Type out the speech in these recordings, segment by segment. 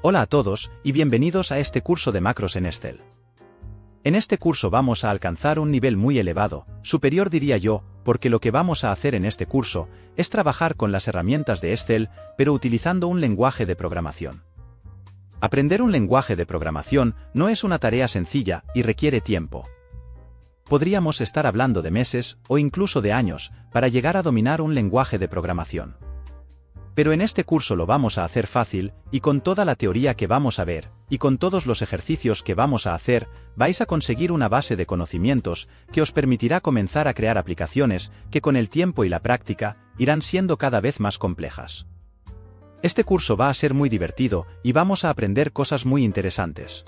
Hola a todos y bienvenidos a este curso de macros en Excel. En este curso vamos a alcanzar un nivel muy elevado, superior diría yo, porque lo que vamos a hacer en este curso es trabajar con las herramientas de Excel, pero utilizando un lenguaje de programación. Aprender un lenguaje de programación no es una tarea sencilla y requiere tiempo. Podríamos estar hablando de meses o incluso de años para llegar a dominar un lenguaje de programación. Pero en este curso lo vamos a hacer fácil, y con toda la teoría que vamos a ver, y con todos los ejercicios que vamos a hacer, vais a conseguir una base de conocimientos que os permitirá comenzar a crear aplicaciones que con el tiempo y la práctica irán siendo cada vez más complejas. Este curso va a ser muy divertido y vamos a aprender cosas muy interesantes.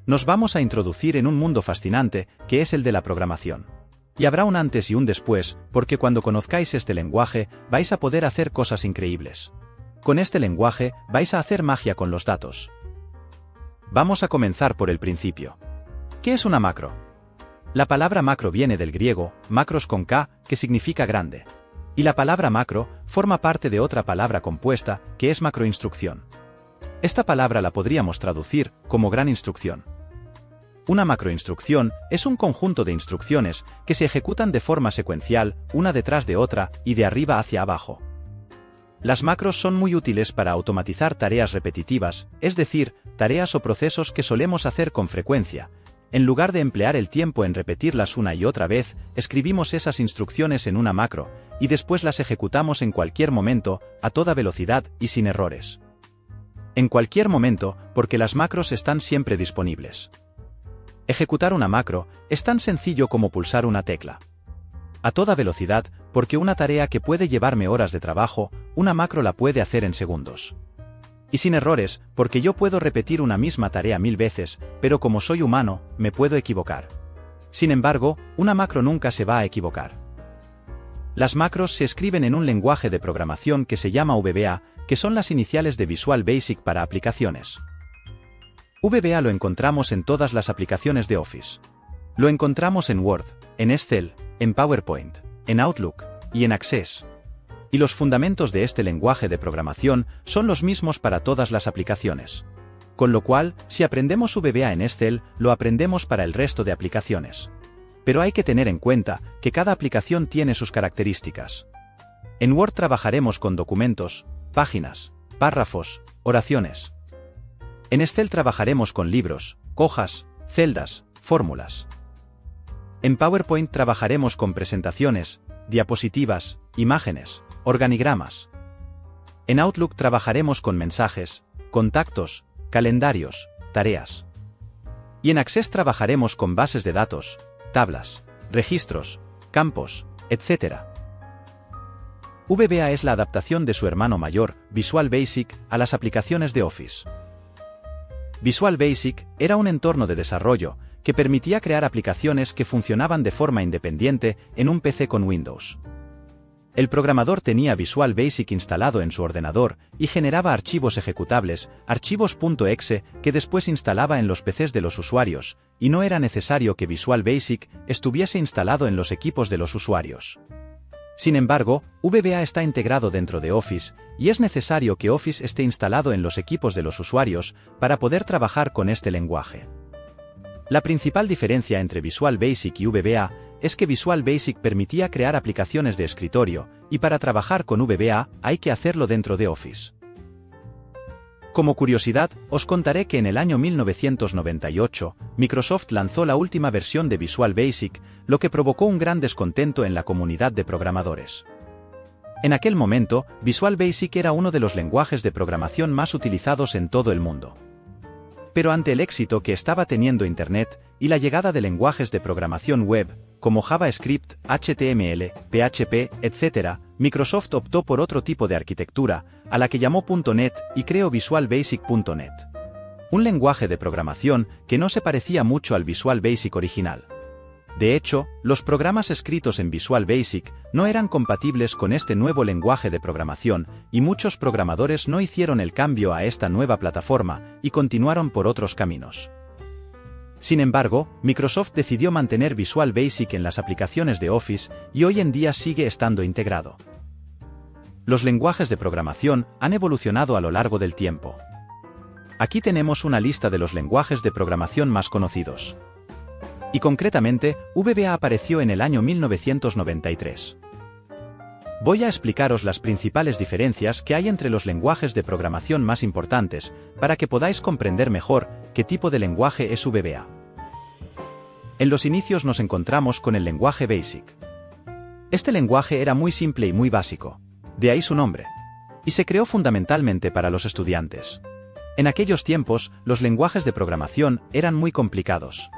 Nos vamos a introducir en un mundo fascinante que es el de la programación. Y habrá un antes y un después, porque cuando conozcáis este lenguaje, vais a poder hacer cosas increíbles. Con este lenguaje, vais a hacer magia con los datos. Vamos a comenzar por el principio. ¿Qué es una macro? La palabra macro viene del griego, macros con K, que significa grande. Y la palabra macro forma parte de otra palabra compuesta, que es macroinstrucción. Esta palabra la podríamos traducir como gran instrucción. Una macroinstrucción es un conjunto de instrucciones que se ejecutan de forma secuencial, una detrás de otra, y de arriba hacia abajo. Las macros son muy útiles para automatizar tareas repetitivas, es decir, tareas o procesos que solemos hacer con frecuencia. En lugar de emplear el tiempo en repetirlas una y otra vez, escribimos esas instrucciones en una macro, y después las ejecutamos en cualquier momento, a toda velocidad y sin errores. En cualquier momento, porque las macros están siempre disponibles. Ejecutar una macro es tan sencillo como pulsar una tecla. A toda velocidad, porque una tarea que puede llevarme horas de trabajo, una macro la puede hacer en segundos. Y sin errores, porque yo puedo repetir una misma tarea 1000 veces, pero como soy humano, me puedo equivocar. Sin embargo, una macro nunca se va a equivocar. Las macros se escriben en un lenguaje de programación que se llama VBA, que son las iniciales de Visual Basic para aplicaciones. VBA lo encontramos en todas las aplicaciones de Office. Lo encontramos en Word, en Excel, en PowerPoint, en Outlook y en Access. Y los fundamentos de este lenguaje de programación son los mismos para todas las aplicaciones. Con lo cual, si aprendemos VBA en Excel, lo aprendemos para el resto de aplicaciones. Pero hay que tener en cuenta que cada aplicación tiene sus características. En Word trabajaremos con documentos, páginas, párrafos, oraciones. En Excel trabajaremos con libros, hojas, celdas, fórmulas. En PowerPoint trabajaremos con presentaciones, diapositivas, imágenes, organigramas. En Outlook trabajaremos con mensajes, contactos, calendarios, tareas. Y en Access trabajaremos con bases de datos, tablas, registros, campos, etc. VBA es la adaptación de su hermano mayor, Visual Basic, a las aplicaciones de Office. Visual Basic era un entorno de desarrollo que permitía crear aplicaciones que funcionaban de forma independiente en un PC con Windows. El programador tenía Visual Basic instalado en su ordenador y generaba archivos ejecutables, archivos .exe, que después instalaba en los PCs de los usuarios, y no era necesario que Visual Basic estuviese instalado en los equipos de los usuarios. Sin embargo, VBA está integrado dentro de Office, y es necesario que Office esté instalado en los equipos de los usuarios para poder trabajar con este lenguaje. La principal diferencia entre Visual Basic y VBA es que Visual Basic permitía crear aplicaciones de escritorio, y para trabajar con VBA hay que hacerlo dentro de Office. Como curiosidad, os contaré que en el año 1998, Microsoft lanzó la última versión de Visual Basic, lo que provocó un gran descontento en la comunidad de programadores. En aquel momento, Visual Basic era uno de los lenguajes de programación más utilizados en todo el mundo. Pero ante el éxito que estaba teniendo Internet y la llegada de lenguajes de programación web, como JavaScript, HTML, PHP, etc., Microsoft optó por otro tipo de arquitectura, a la que llamó .NET y creó Visual Basic.NET. Un lenguaje de programación que no se parecía mucho al Visual Basic original. De hecho, los programas escritos en Visual Basic no eran compatibles con este nuevo lenguaje de programación, y muchos programadores no hicieron el cambio a esta nueva plataforma y continuaron por otros caminos. Sin embargo, Microsoft decidió mantener Visual Basic en las aplicaciones de Office y hoy en día sigue estando integrado. Los lenguajes de programación han evolucionado a lo largo del tiempo. Aquí tenemos una lista de los lenguajes de programación más conocidos. Y concretamente, VBA apareció en el año 1993. Voy a explicaros las principales diferencias que hay entre los lenguajes de programación más importantes, para que podáis comprender mejor qué tipo de lenguaje es VBA. En los inicios nos encontramos con el lenguaje BASIC. Este lenguaje era muy simple y muy básico, de ahí su nombre, y se creó fundamentalmente para los estudiantes. En aquellos tiempos, los lenguajes de programación eran muy complicados.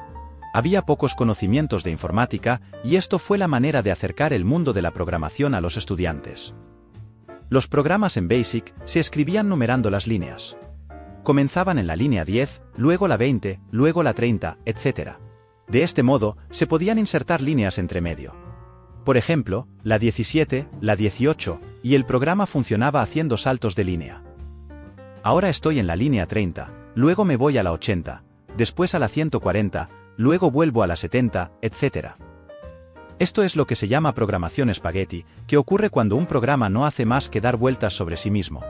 Había pocos conocimientos de informática y esto fue la manera de acercar el mundo de la programación a los estudiantes. Los programas en BASIC se escribían numerando las líneas. Comenzaban en la línea 10, luego la 20, luego la 30, etc. De este modo, se podían insertar líneas entre medio. Por ejemplo, la 17, la 18, y el programa funcionaba haciendo saltos de línea. Ahora estoy en la línea 30, luego me voy a la 80, después a la 140, luego vuelvo a la 70, etc. Esto es lo que se llama programación espagueti, que ocurre cuando un programa no hace más que dar vueltas sobre sí mismo.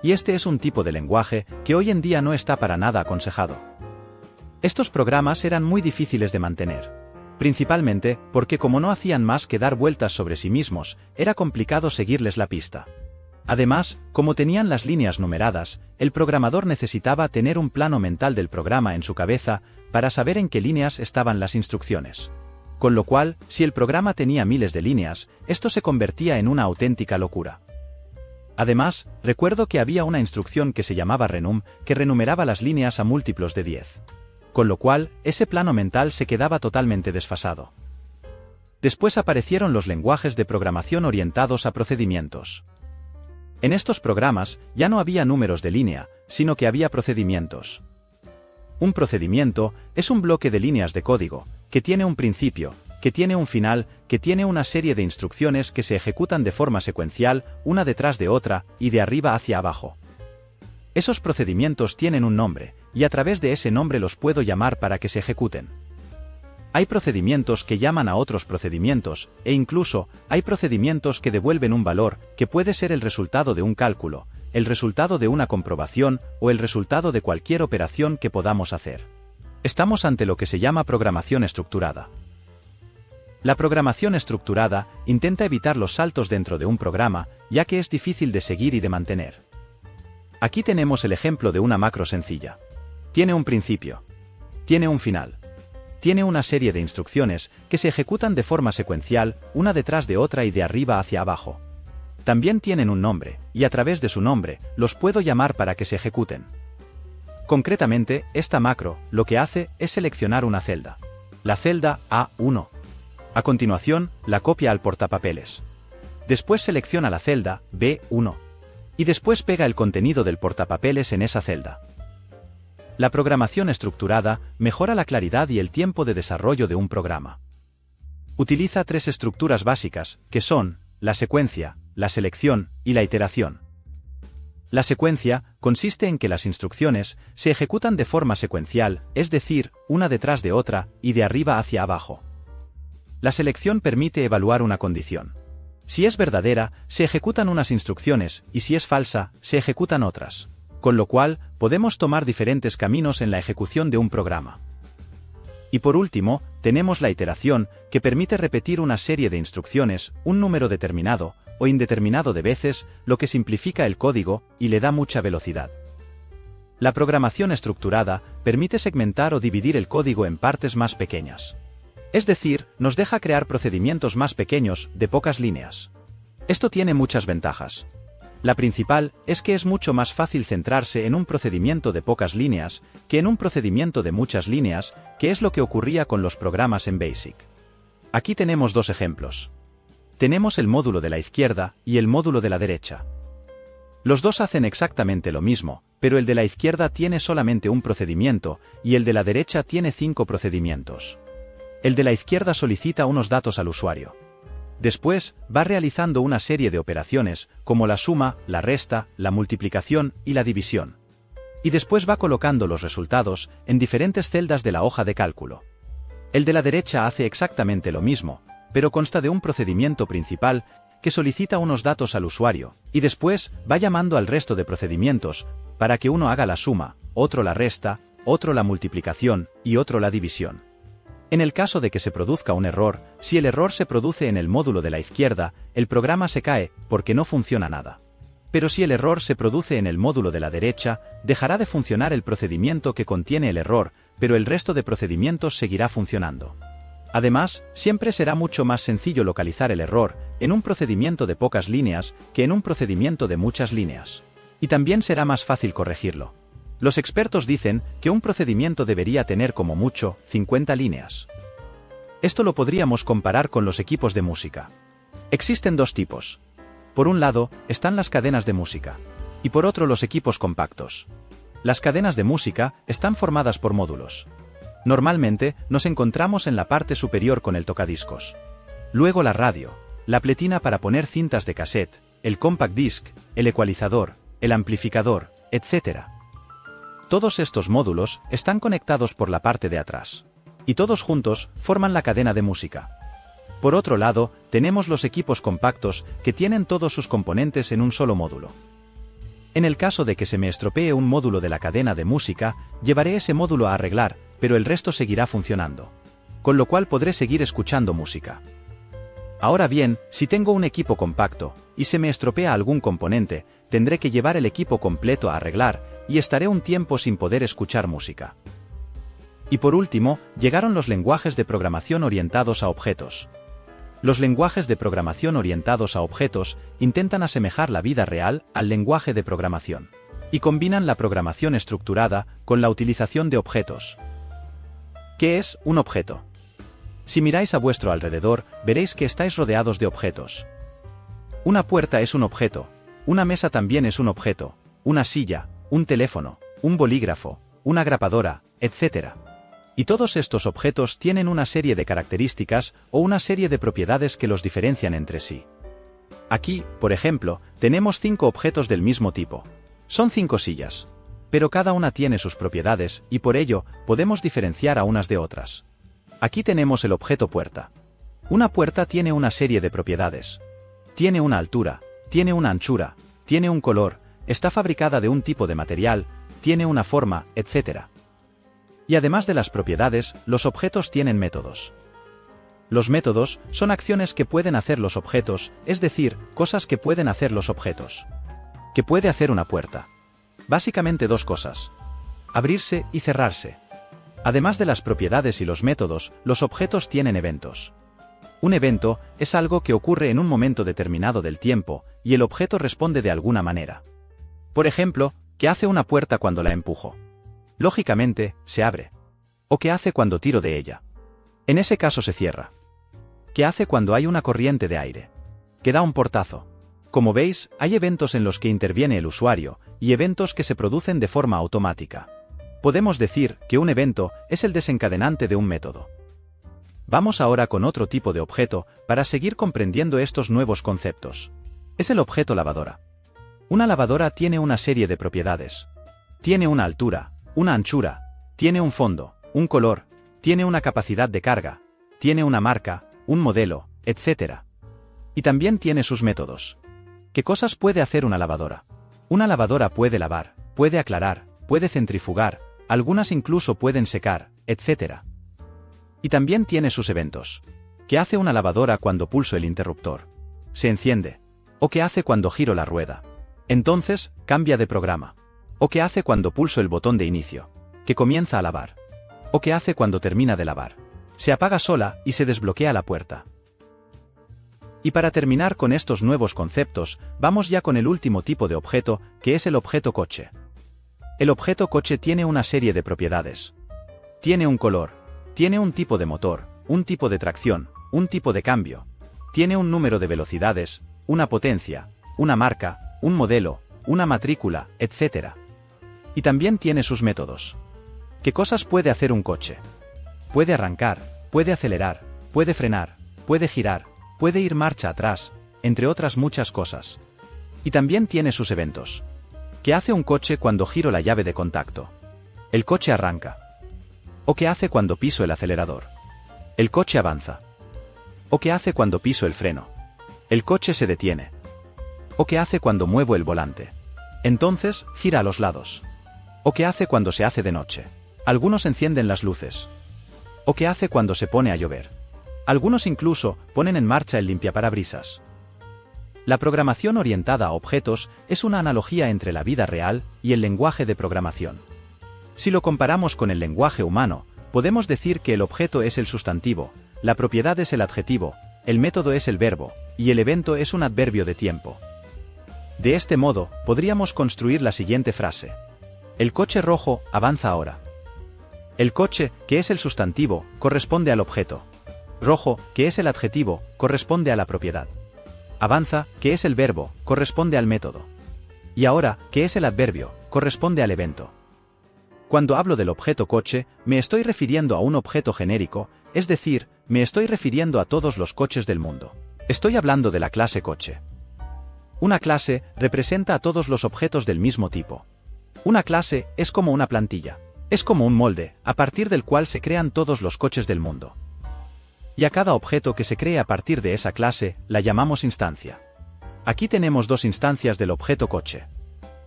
Y este es un tipo de lenguaje que hoy en día no está para nada aconsejado. Estos programas eran muy difíciles de mantener, principalmente porque como no hacían más que dar vueltas sobre sí mismos, era complicado seguirles la pista. Además, como tenían las líneas numeradas, el programador necesitaba tener un plano mental del programa en su cabeza para saber en qué líneas estaban las instrucciones. Con lo cual, si el programa tenía miles de líneas, esto se convertía en una auténtica locura. Además, recuerdo que había una instrucción que se llamaba renum, que renumeraba las líneas a múltiplos de 10. Con lo cual, ese plano mental se quedaba totalmente desfasado. Después aparecieron los lenguajes de programación orientados a procedimientos. En estos programas ya no había números de línea, sino que había procedimientos. Un procedimiento es un bloque de líneas de código, que tiene un principio, que tiene un final, que tiene una serie de instrucciones que se ejecutan de forma secuencial, una detrás de otra, y de arriba hacia abajo. Esos procedimientos tienen un nombre, y a través de ese nombre los puedo llamar para que se ejecuten. Hay procedimientos que llaman a otros procedimientos, e incluso, hay procedimientos que devuelven un valor, que puede ser el resultado de un cálculo, el resultado de una comprobación, o el resultado de cualquier operación que podamos hacer. Estamos ante lo que se llama programación estructurada. La programación estructurada intenta evitar los saltos dentro de un programa, ya que es difícil de seguir y de mantener. Aquí tenemos el ejemplo de una macro sencilla. Tiene un principio. Tiene un final. Tiene una serie de instrucciones que se ejecutan de forma secuencial, una detrás de otra y de arriba hacia abajo. También tienen un nombre, y a través de su nombre, los puedo llamar para que se ejecuten. Concretamente, esta macro, lo que hace es seleccionar una celda. La celda A1. A continuación, la copia al portapapeles. Después selecciona la celda B1. Y después pega el contenido del portapapeles en esa celda. La programación estructurada mejora la claridad y el tiempo de desarrollo de un programa. Utiliza tres estructuras básicas, que son la secuencia, la selección y la iteración. La secuencia consiste en que las instrucciones se ejecutan de forma secuencial, es decir, una detrás de otra y de arriba hacia abajo. La selección permite evaluar una condición. Si es verdadera, se ejecutan unas instrucciones y si es falsa, se ejecutan otras. Con lo cual, podemos tomar diferentes caminos en la ejecución de un programa. Y por último, tenemos la iteración, que permite repetir una serie de instrucciones, un número determinado, o indeterminado de veces, lo que simplifica el código, y le da mucha velocidad. La programación estructurada permite segmentar o dividir el código en partes más pequeñas. Es decir, nos deja crear procedimientos más pequeños, de pocas líneas. Esto tiene muchas ventajas. La principal es que es mucho más fácil centrarse en un procedimiento de pocas líneas que en un procedimiento de muchas líneas, que es lo que ocurría con los programas en BASIC. Aquí tenemos dos ejemplos. Tenemos el módulo de la izquierda y el módulo de la derecha. Los dos hacen exactamente lo mismo, pero el de la izquierda tiene solamente un procedimiento y el de la derecha tiene 5 procedimientos. El de la izquierda solicita unos datos al usuario. Después, va realizando una serie de operaciones, como la suma, la resta, la multiplicación y la división. Y después va colocando los resultados en diferentes celdas de la hoja de cálculo. El de la derecha hace exactamente lo mismo, pero consta de un procedimiento principal que solicita unos datos al usuario, y después va llamando al resto de procedimientos, para que uno haga la suma, otro la resta, otro la multiplicación y otro la división. En el caso de que se produzca un error, si el error se produce en el módulo de la izquierda, el programa se cae porque no funciona nada. Pero si el error se produce en el módulo de la derecha, dejará de funcionar el procedimiento que contiene el error, pero el resto de procedimientos seguirá funcionando. Además, siempre será mucho más sencillo localizar el error en un procedimiento de pocas líneas que en un procedimiento de muchas líneas. Y también será más fácil corregirlo. Los expertos dicen que un procedimiento debería tener como mucho 50 líneas. Esto lo podríamos comparar con los equipos de música. Existen dos tipos. Por un lado, están las cadenas de música. Y por otro los equipos compactos. Las cadenas de música están formadas por módulos. Normalmente, nos encontramos en la parte superior con el tocadiscos. Luego la radio, la pletina para poner cintas de cassette, el compact disc, el ecualizador, el amplificador, etc. Todos estos módulos están conectados por la parte de atrás. Y todos juntos forman la cadena de música. Por otro lado, tenemos los equipos compactos que tienen todos sus componentes en un solo módulo. En el caso de que se me estropee un módulo de la cadena de música, llevaré ese módulo a arreglar, pero el resto seguirá funcionando. Con lo cual podré seguir escuchando música. Ahora bien, si tengo un equipo compacto, y se me estropea algún componente, tendré que llevar el equipo completo a arreglar, y estaré un tiempo sin poder escuchar música. Y por último, llegaron los lenguajes de programación orientados a objetos. Los lenguajes de programación orientados a objetos intentan asemejar la vida real al lenguaje de programación. Y combinan la programación estructurada con la utilización de objetos. ¿Qué es un objeto? Si miráis a vuestro alrededor, veréis que estáis rodeados de objetos. Una puerta es un objeto, una mesa también es un objeto, una silla, un teléfono, un bolígrafo, una grapadora, etc. Y todos estos objetos tienen una serie de características o una serie de propiedades que los diferencian entre sí. Aquí, por ejemplo, tenemos 5 objetos del mismo tipo. Son 5 sillas. Pero cada una tiene sus propiedades y por ello podemos diferenciar a unas de otras. Aquí tenemos el objeto puerta. Una puerta tiene una serie de propiedades. Tiene una altura, tiene una anchura, tiene un color, está fabricada de un tipo de material, tiene una forma, etc. Y además de las propiedades, los objetos tienen métodos. Los métodos son acciones que pueden hacer los objetos, es decir, cosas que pueden hacer los objetos. ¿Qué puede hacer una puerta? Básicamente dos cosas. Abrirse y cerrarse. Además de las propiedades y los métodos, los objetos tienen eventos. Un evento es algo que ocurre en un momento determinado del tiempo, y el objeto responde de alguna manera. Por ejemplo, ¿qué hace una puerta cuando la empujo? Lógicamente, se abre. ¿O qué hace cuando tiro de ella? En ese caso se cierra. ¿Qué hace cuando hay una corriente de aire? Que da un portazo. Como veis, hay eventos en los que interviene el usuario, y eventos que se producen de forma automática. Podemos decir que un evento es el desencadenante de un método. Vamos ahora con otro tipo de objeto para seguir comprendiendo estos nuevos conceptos. Es el objeto lavadora. Una lavadora tiene una serie de propiedades. Tiene una altura, una anchura, tiene un fondo, un color, tiene una capacidad de carga, tiene una marca, un modelo, etc. Y también tiene sus métodos. ¿Qué cosas puede hacer una lavadora? Una lavadora puede lavar, puede aclarar, puede centrifugar, algunas incluso pueden secar, etc. Y también tiene sus eventos. ¿Qué hace una lavadora cuando pulso el interruptor? Se enciende. ¿O qué hace cuando giro la rueda? Entonces, cambia de programa. ¿O qué hace cuando pulso el botón de inicio? Que comienza a lavar. ¿O qué hace cuando termina de lavar? Se apaga sola y se desbloquea la puerta. Y para terminar con estos nuevos conceptos, vamos ya con el último tipo de objeto, que es el objeto coche. El objeto coche tiene una serie de propiedades. Tiene un color, tiene un tipo de motor, un tipo de tracción, un tipo de cambio, tiene un número de velocidades, una potencia, una marca, un modelo, una matrícula, etc. Y también tiene sus métodos. ¿Qué cosas puede hacer un coche? Puede arrancar, puede acelerar, puede frenar, puede girar, puede ir marcha atrás, entre otras muchas cosas. Y también tiene sus eventos. ¿Qué hace un coche cuando giro la llave de contacto? El coche arranca. ¿O qué hace cuando piso el acelerador? El coche avanza. ¿O qué hace cuando piso el freno? El coche se detiene. ¿O qué hace cuando muevo el volante? Entonces, gira a los lados. ¿O qué hace cuando se hace de noche? Algunos encienden las luces. ¿O qué hace cuando se pone a llover? Algunos incluso ponen en marcha el limpiaparabrisas. La programación orientada a objetos es una analogía entre la vida real y el lenguaje de programación. Si lo comparamos con el lenguaje humano, podemos decir que el objeto es el sustantivo, la propiedad es el adjetivo, el método es el verbo, y el evento es un adverbio de tiempo. De este modo, podríamos construir la siguiente frase. El coche rojo avanza ahora. El coche, que es el sustantivo, corresponde al objeto. Rojo, que es el adjetivo, corresponde a la propiedad. Avanza, que es el verbo, corresponde al método. Y ahora, que es el adverbio, corresponde al evento. Cuando hablo del objeto coche, me estoy refiriendo a un objeto genérico, es decir, me estoy refiriendo a todos los coches del mundo. Estoy hablando de la clase coche. Una clase representa a todos los objetos del mismo tipo. Una clase es como una plantilla. Es como un molde, a partir del cual se crean todos los coches del mundo. Y a cada objeto que se cree a partir de esa clase, la llamamos instancia. Aquí tenemos dos instancias del objeto coche.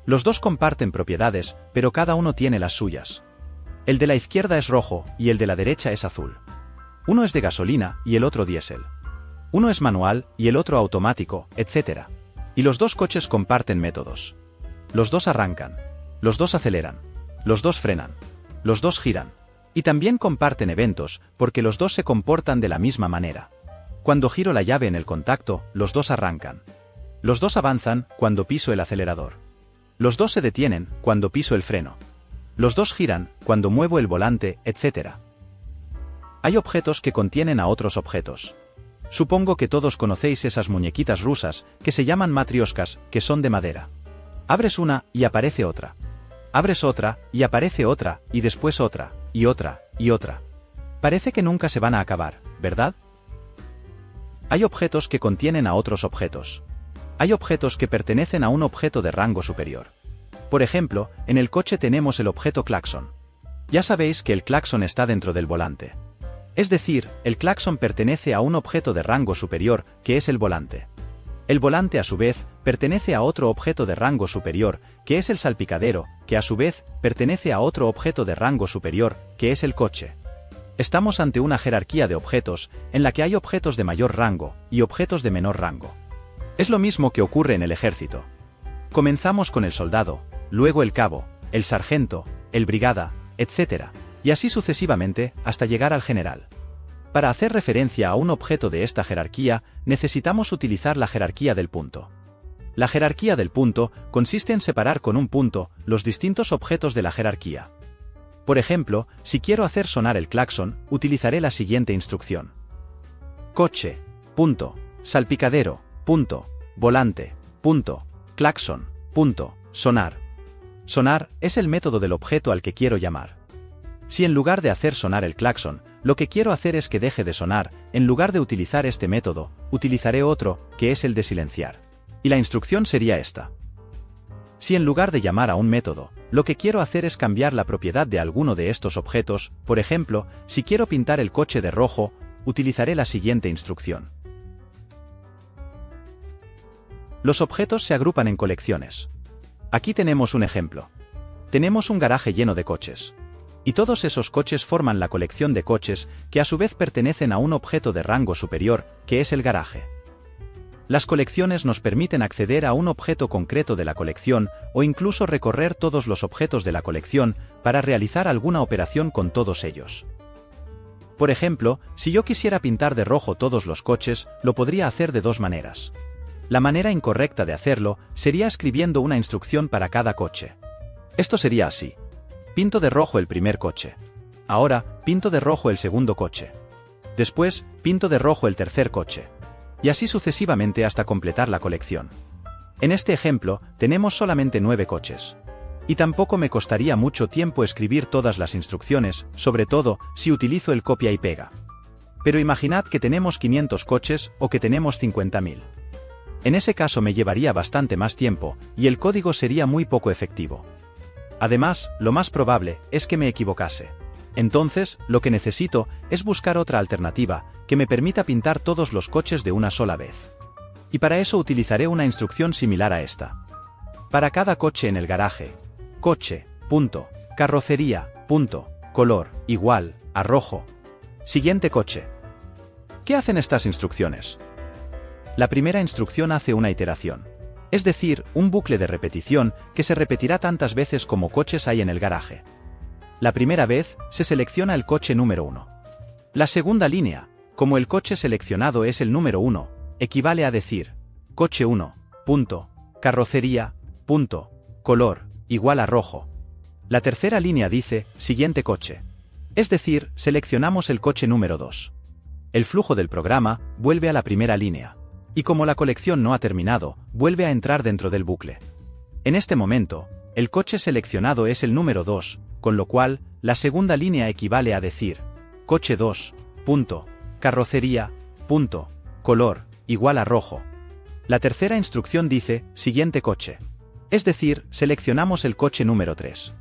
Los dos comparten propiedades, pero cada uno tiene las suyas. El de la izquierda es rojo, y el de la derecha es azul. Uno es de gasolina, y el otro diésel. Uno es manual, y el otro automático, etc. Y los dos coches comparten métodos. Los dos arrancan. Los dos aceleran. Los dos frenan. Los dos giran. Y también comparten eventos, porque los dos se comportan de la misma manera. Cuando giro la llave en el contacto, los dos arrancan. Los dos avanzan cuando piso el acelerador. Los dos se detienen cuando piso el freno. Los dos giran cuando muevo el volante, etc. Hay objetos que contienen a otros objetos. Supongo que todos conocéis esas muñequitas rusas, que se llaman matrioscas, que son de madera. Abres una, y aparece otra. Abres otra, y aparece otra, y después otra, y otra, y otra. Parece que nunca se van a acabar, ¿verdad? Hay objetos que contienen a otros objetos. Hay objetos que pertenecen a un objeto de rango superior. Por ejemplo, en el coche tenemos el objeto claxon. Ya sabéis que el claxon está dentro del volante. Es decir, el claxon pertenece a un objeto de rango superior, que es el volante. El volante a su vez, pertenece a otro objeto de rango superior, que es el salpicadero, que a su vez, pertenece a otro objeto de rango superior, que es el coche. Estamos ante una jerarquía de objetos, en la que hay objetos de mayor rango, y objetos de menor rango. Es lo mismo que ocurre en el ejército. Comenzamos con el soldado, luego el cabo, el sargento, el brigada, etc. Y así sucesivamente, hasta llegar al general. Para hacer referencia a un objeto de esta jerarquía, necesitamos utilizar la jerarquía del punto. La jerarquía del punto consiste en separar con un punto los distintos objetos de la jerarquía. Por ejemplo, si quiero hacer sonar el claxon, utilizaré la siguiente instrucción. Coche, punto, salpicadero, punto, volante, punto, claxon, punto, sonar. Sonar es el método del objeto al que quiero llamar. Si en lugar de hacer sonar el claxon, lo que quiero hacer es que deje de sonar, en lugar de utilizar este método, utilizaré otro, que es el de silenciar. Y la instrucción sería esta. Si en lugar de llamar a un método, lo que quiero hacer es cambiar la propiedad de alguno de estos objetos, por ejemplo, si quiero pintar el coche de rojo, utilizaré la siguiente instrucción. Los objetos se agrupan en colecciones. Aquí tenemos un ejemplo. Tenemos un garaje lleno de coches. Y todos esos coches forman la colección de coches, que a su vez pertenecen a un objeto de rango superior, que es el garaje. Las colecciones nos permiten acceder a un objeto concreto de la colección, o incluso recorrer todos los objetos de la colección, para realizar alguna operación con todos ellos. Por ejemplo, si yo quisiera pintar de rojo todos los coches, lo podría hacer de dos maneras. La manera incorrecta de hacerlo sería escribiendo una instrucción para cada coche. Esto sería así. Pinto de rojo el primer coche. Ahora, pinto de rojo el segundo coche. Después, pinto de rojo el tercer coche. Y así sucesivamente hasta completar la colección. En este ejemplo, tenemos solamente 9 coches. Y tampoco me costaría mucho tiempo escribir todas las instrucciones, sobre todo, si utilizo el copia y pega. Pero imaginad que tenemos 500 coches o que tenemos 50.000. En ese caso me llevaría bastante más tiempo, y el código sería muy poco efectivo. Además, lo más probable es que me equivocase. Entonces, lo que necesito es buscar otra alternativa, que me permita pintar todos los coches de una sola vez. Y para eso utilizaré una instrucción similar a esta. Para cada coche en el garaje. Coche, punto, carrocería, punto, color, igual, a rojo. Siguiente coche. ¿Qué hacen estas instrucciones? La primera instrucción hace una iteración. Es decir, un bucle de repetición que se repetirá tantas veces como coches hay en el garaje. La primera vez, se selecciona el coche número 1. La segunda línea, como el coche seleccionado es el número 1, equivale a decir, coche 1, punto, carrocería, punto, color, igual a rojo. La tercera línea dice, siguiente coche. Es decir, seleccionamos el coche número 2. El flujo del programa vuelve a la primera línea. Y como la colección no ha terminado, vuelve a entrar dentro del bucle. En este momento, el coche seleccionado es el número 2, con lo cual, la segunda línea equivale a decir, coche 2, punto, carrocería, punto, color, igual a rojo. La tercera instrucción dice, siguiente coche. Es decir, seleccionamos el coche número 3.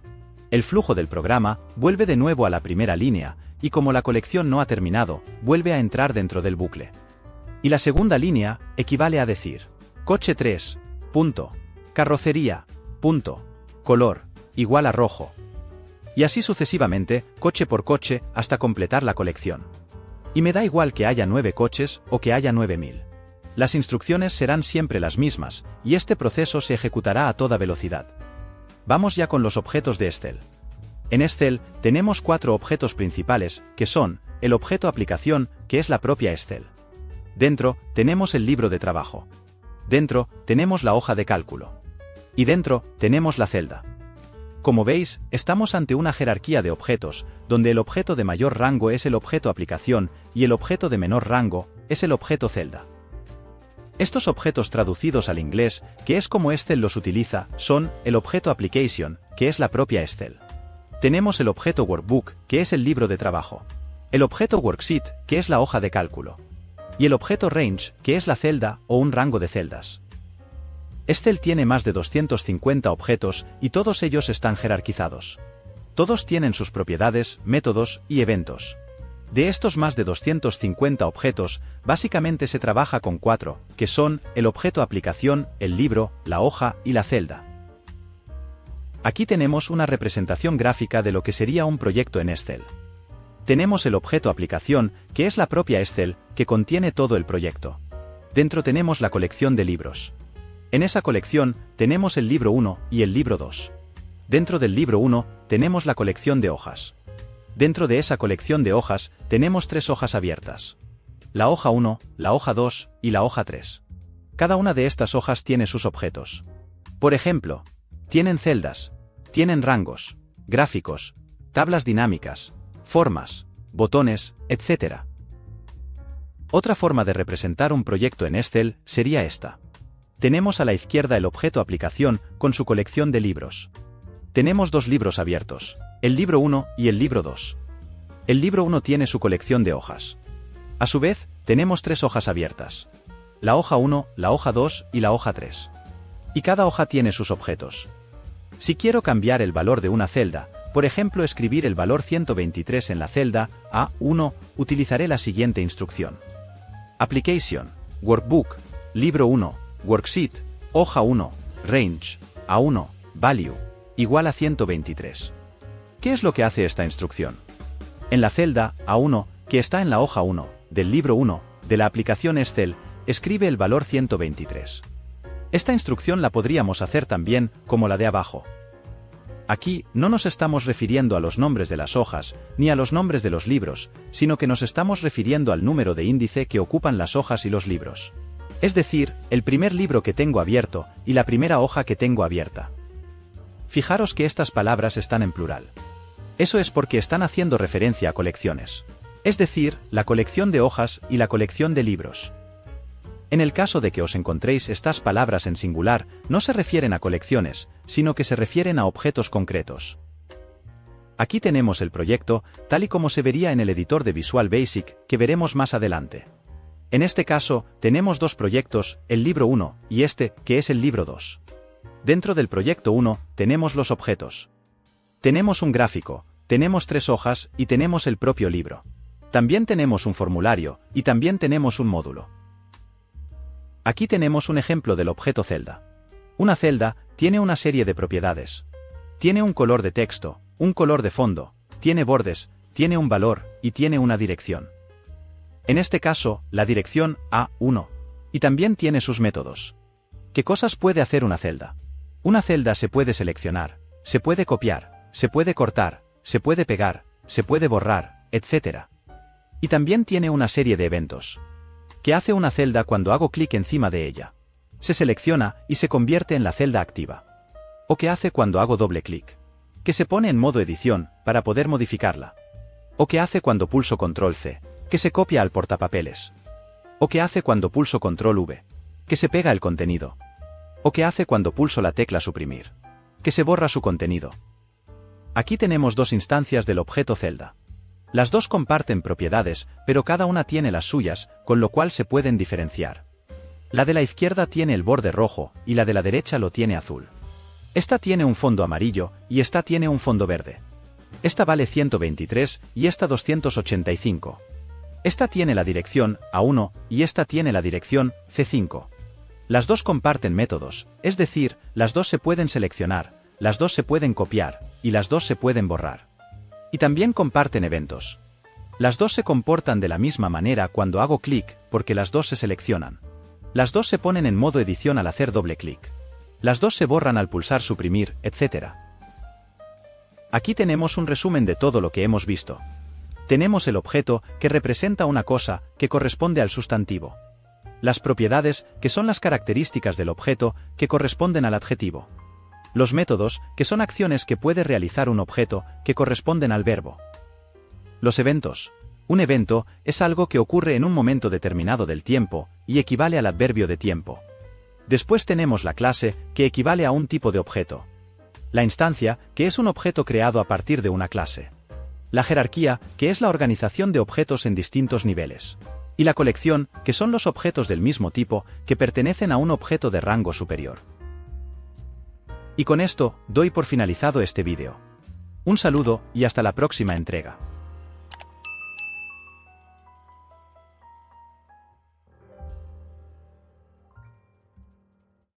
El flujo del programa vuelve de nuevo a la primera línea, y como la colección no ha terminado, vuelve a entrar dentro del bucle. Y la segunda línea equivale a decir, coche 3, punto, carrocería, punto, color, igual a rojo. Y así sucesivamente, coche por coche, hasta completar la colección. Y me da igual que haya 9 coches o que haya 9000. Las instrucciones serán siempre las mismas, y este proceso se ejecutará a toda velocidad. Vamos ya con los objetos de Excel. En Excel tenemos 4 objetos principales, que son, el objeto aplicación, que es la propia Excel. Dentro, tenemos el libro de trabajo. Dentro, tenemos la hoja de cálculo. Y dentro, tenemos la celda. Como veis, estamos ante una jerarquía de objetos, donde el objeto de mayor rango es el objeto aplicación, y el objeto de menor rango es el objeto celda. Estos objetos traducidos al inglés, que es como Excel los utiliza, son el objeto application, que es la propia Excel. Tenemos el objeto workbook, que es el libro de trabajo. El objeto worksheet, que es la hoja de cálculo. Y el objeto range, que es la celda o un rango de celdas. Excel tiene más de 250 objetos y todos ellos están jerarquizados. Todos tienen sus propiedades, métodos y eventos. De estos más de 250 objetos, básicamente se trabaja con 4, que son el objeto aplicación, el libro, la hoja y la celda. Aquí tenemos una representación gráfica de lo que sería un proyecto en Excel. Tenemos el objeto aplicación, que es la propia Excel, que contiene todo el proyecto. Dentro tenemos la colección de libros. En esa colección, tenemos el libro 1 y el libro 2. Dentro del libro 1, tenemos la colección de hojas. Dentro de esa colección de hojas, tenemos 3 hojas abiertas. La hoja 1, la hoja 2 y la hoja 3. Cada una de estas hojas tiene sus objetos. Por ejemplo, tienen celdas, tienen rangos, gráficos, tablas dinámicas, formas, botones, etc. Otra forma de representar un proyecto en Excel sería esta. Tenemos a la izquierda el objeto aplicación con su colección de libros. Tenemos 2 libros abiertos, el libro 1 y el libro 2. El libro 1 tiene su colección de hojas. A su vez, tenemos 3 hojas abiertas. La hoja 1, la hoja 2 y la hoja 3. Y cada hoja tiene sus objetos. Si quiero cambiar el valor de una celda, por ejemplo escribir el valor 123 en la celda A1, utilizaré la siguiente instrucción. Application, Workbook, Libro 1, Worksheet, Hoja 1, Range, A1, Value, igual a 123. ¿Qué es lo que hace esta instrucción? En la celda A1, que está en la hoja 1, del libro 1, de la aplicación Excel, escribe el valor 123. Esta instrucción la podríamos hacer también como la de abajo. Aquí no nos estamos refiriendo a los nombres de las hojas, ni a los nombres de los libros, sino que nos estamos refiriendo al número de índice que ocupan las hojas y los libros. Es decir, el primer libro que tengo abierto y la primera hoja que tengo abierta. Fijaros que estas palabras están en plural. Eso es porque están haciendo referencia a colecciones. Es decir, la colección de hojas y la colección de libros. En el caso de que os encontréis estas palabras en singular, no se refieren a colecciones, sino que se refieren a objetos concretos. Aquí tenemos el proyecto, tal y como se vería en el editor de Visual Basic, que veremos más adelante. En este caso, tenemos 2 proyectos, el libro 1 y este, que es el libro 2. Dentro del proyecto 1, tenemos los objetos. Tenemos un gráfico, tenemos 3 hojas y tenemos el propio libro. También tenemos un formulario, y también tenemos un módulo. Aquí tenemos un ejemplo del objeto celda. Una celda tiene una serie de propiedades. Tiene un color de texto, un color de fondo, tiene bordes, tiene un valor y tiene una dirección. En este caso, la dirección A1. Y también tiene sus métodos. ¿Qué cosas puede hacer una celda? Una celda se puede seleccionar, se puede copiar, se puede cortar, se puede pegar, se puede borrar, etc. Y también tiene una serie de eventos. ¿Qué hace una celda cuando hago clic encima de ella? Se selecciona y se convierte en la celda activa. ¿O qué hace cuando hago doble clic? Que se pone en modo edición para poder modificarla. ¿O qué hace cuando pulso control C? Que se copia al portapapeles. ¿O qué hace cuando pulso control V? Que se pega el contenido. ¿O qué hace cuando pulso la tecla suprimir? Que se borra su contenido. Aquí tenemos dos instancias del objeto celda. Las dos comparten propiedades, pero cada una tiene las suyas, con lo cual se pueden diferenciar. La de la izquierda tiene el borde rojo, y la de la derecha lo tiene azul. Esta tiene un fondo amarillo, y esta tiene un fondo verde. Esta vale 123, y esta 285. Esta tiene la dirección A1, y esta tiene la dirección C5. Las dos comparten métodos, es decir, las dos se pueden seleccionar, las dos se pueden copiar, y las dos se pueden borrar. Y también comparten eventos. Las dos se comportan de la misma manera cuando hago clic, porque las dos se seleccionan. Las dos se ponen en modo edición al hacer doble clic. Las dos se borran al pulsar suprimir, etc. Aquí tenemos un resumen de todo lo que hemos visto. Tenemos el objeto, que representa una cosa, que corresponde al sustantivo. Las propiedades, que son las características del objeto, que corresponden al adjetivo. Los métodos, que son acciones que puede realizar un objeto, que corresponden al verbo. Los eventos. Un evento es algo que ocurre en un momento determinado del tiempo, y equivale al adverbio de tiempo. Después tenemos la clase, que equivale a un tipo de objeto. La instancia, que es un objeto creado a partir de una clase. La jerarquía, que es la organización de objetos en distintos niveles. Y la colección, que son los objetos del mismo tipo, que pertenecen a un objeto de rango superior. Y con esto, doy por finalizado este vídeo. Un saludo y hasta la próxima entrega.